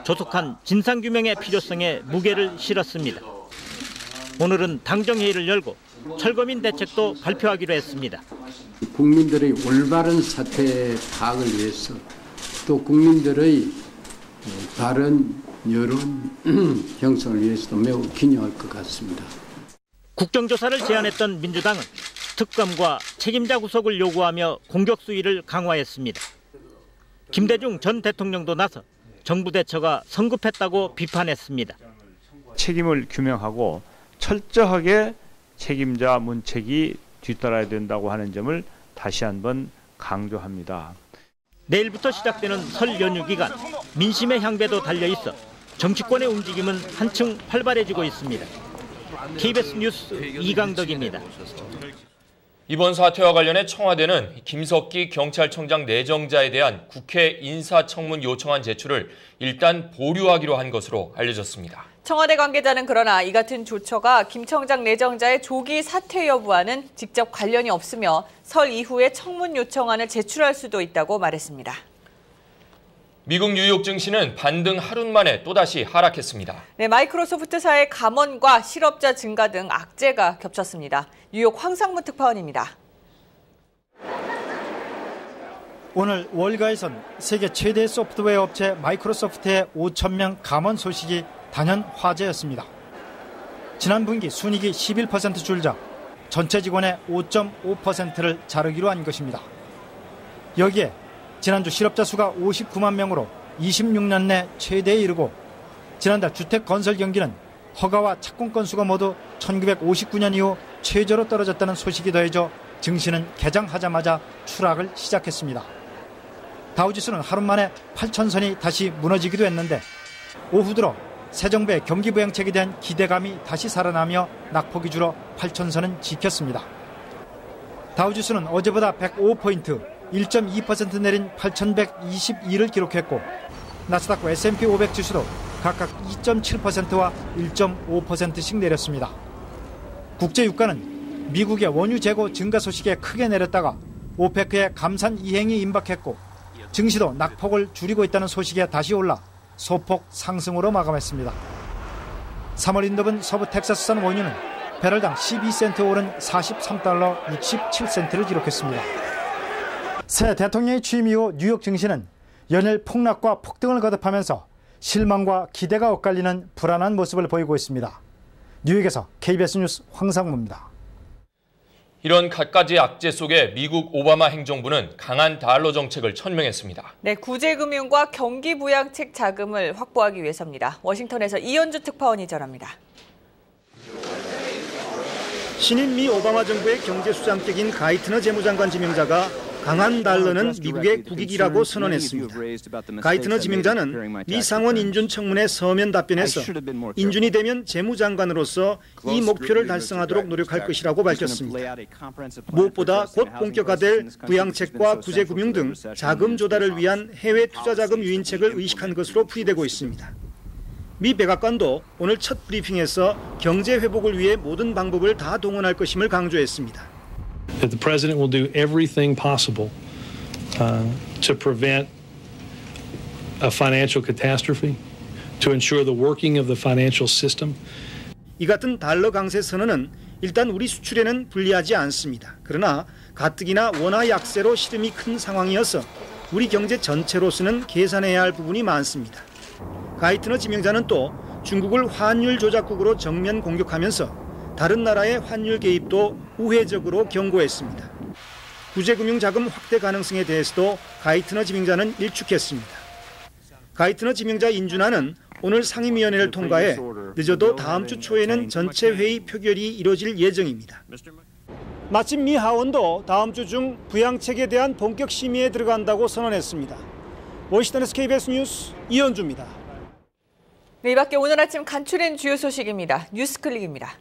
조속한 진상규명의 필요성에 무게를 실었습니다. 오늘은 당정회의를 열고 철거민 대책도 발표하기로 했습니다. 국민들의 올바른 사태 파악을 위해서 또 국민들의 바른 여론 형성을 위해서도 매우 기여할 것 같습니다. 국정조사를 제안했던 민주당은 특검과 책임자 구속을 요구하며 공격 수위를 강화했습니다. 김대중 전 대통령도 나서 정부 대처가 성급했다고 비판했습니다. 책임을 규명하고 철저하게 책임자 문책이 뒤따라야 된다고 하는 점을 다시 한번 강조합니다. 내일부터 시작되는 설 연휴 기간 민심의 향배도 달려있어 정치권의 움직임은 한층 활발해지고 있습니다. KBS 뉴스 이강덕입니다. 이번 사태와 관련해 청와대는 김석기 경찰청장 내정자에 대한 국회 인사청문 요청안 제출을 일단 보류하기로 한 것으로 알려졌습니다. 청와대 관계자는 그러나 이 같은 조처가 김 청장 내정자의 조기 사퇴 여부와는 직접 관련이 없으며 설 이후에 청문 요청안을 제출할 수도 있다고 말했습니다. 미국 뉴욕 증시는 반등 하루 만에 또다시 하락했습니다. 네, 마이크로소프트사의 감원과 실업자 증가 등 악재가 겹쳤습니다. 뉴욕 황상무 특파원입니다. 오늘 월가에선 세계 최대 소프트웨어 업체 마이크로소프트의 5,000명 감원 소식이 단연 화제였습니다. 지난 분기 순이익이 11% 줄자 전체 직원의 5.5%를 자르기로 한 것입니다. 여기에 지난주 실업자 수가 59만 명으로 26년 내 최대에 이르고 지난달 주택 건설 경기는 허가와 착공 건수가 모두 1959년 이후 최저로 떨어졌다는 소식이 더해져 증시는 개장하자마자 추락을 시작했습니다. 다우지수는 하루 만에 8,000선이 다시 무너지기도 했는데 오후 들어 새 정부의 경기 부양책에 대한 기대감이 다시 살아나며 낙폭이 줄어 8,000선은 지켰습니다. 다우지수는 어제보다 105포인트 1.2% 내린 8,122를 기록했고 나스닥과 S&P 500 지수도 각각 2.7%와 1.5%씩 내렸습니다. 국제유가는 미국의 원유 재고 증가 소식에 크게 내렸다가 오페크의 감산 이행이 임박했고 증시도 낙폭을 줄이고 있다는 소식에 다시 올라 소폭 상승으로 마감했습니다. 3월 인도분 서부 텍사스산 원유는 배럴당 12센트 오른 43달러 67센트를 기록했습니다. 새 대통령의 취임 이후 뉴욕 증시는 연일 폭락과 폭등을 거듭하면서 실망과 기대가 엇갈리는 불안한 모습을 보이고 있습니다. 뉴욕에서 KBS 뉴스 황상무입니다. 이런 갖가지 악재 속에 미국 오바마 행정부는 강한 달러 정책을 천명했습니다. 네, 구제금융과 경기부양책 자금을 확보하기 위해서입니다. 워싱턴에서 이현주 특파원이 전합니다. 신임 미 오바마 정부의 경제수장격인 가이트너 재무장관 지명자가 강한 달러는 미국의 국익이라고 선언했습니다. 가이트너 지명자는 미 상원 인준 청문회 서면 답변에서 인준이 되면 재무장관으로서 이 목표를 달성하도록 노력할 것이라고 밝혔습니다. 무엇보다 곧 본격화될 부양책과 구제금융 등 자금 조달을 위한 해외 투자자금 유인책을 의식한 것으로 풀이되고 있습니다. 미 백악관도 오늘 첫 브리핑에서 경제 회복을 위해 모든 방법을 다 동원할 것임을 강조했습니다. That the president will do everything possible to prevent a financial catastrophe, to ensure the working of the financial system. 이 같은 달러 강세 선언은 일단 우리 수출에는 불리하지 않습니다. 그러나 가뜩이나 원화 약세로 시름이 큰 상황이어서 우리 경제 전체로서는 계산해야 할 부분이 많습니다. 가이트너 지명자는 또 중국을 환율 조작국으로 정면 공격하면서 다른 나라의 환율 개입도 우회적으로 경고했습니다. 구제금융 자금 확대 가능성에 대해서도 가이트너 지명자는 일축했습니다. 가이트너 지명자 인준안은 오늘 상임위원회를 통과해 늦어도 다음 주 초에는 전체 회의 표결이 이뤄질 예정입니다. 마침 미 하원도 다음 주 중 부양책에 대한 본격 심의에 들어간다고 선언했습니다. 워싱턴에서 KBS 뉴스 이현주입니다. 네, 이 밖에 오늘 아침 간추린 주요 소식입니다. 뉴스클릭입니다.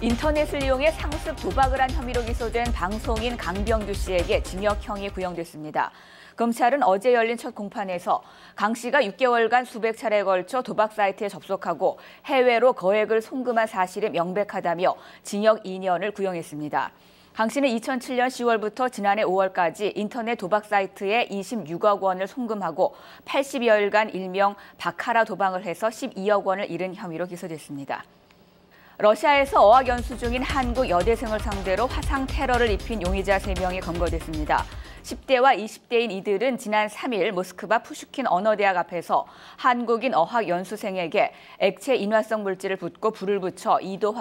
인터넷을 이용해 상습 도박을 한 혐의로 기소된 방송인 강병규 씨에게 징역형이 구형됐습니다. 검찰은 어제 열린 첫 공판에서 강 씨가 6개월간 수백 차례에 걸쳐 도박 사이트에 접속하고 해외로 거액을 송금한 사실이 명백하다며 징역 2년을 구형했습니다. 강 씨는 2007년 10월부터 지난해 5월까지 인터넷 도박 사이트에 26억 원을 송금하고 80여일간 일명 바카라 도박을 해서 12억 원을 잃은 혐의로 기소됐습니다. 러시아에서 어학 연수 중인 한국 여대생을 상대로 화상 테러를 입힌 용의자 3명이 검거됐습니다. 10대와 20대인 이들은 지난 3일 모스크바 푸슈킨 언어대학 앞에서 한국인 어학 연수생에게 액체 인화성 물질을 붓고 불을 붙여 2도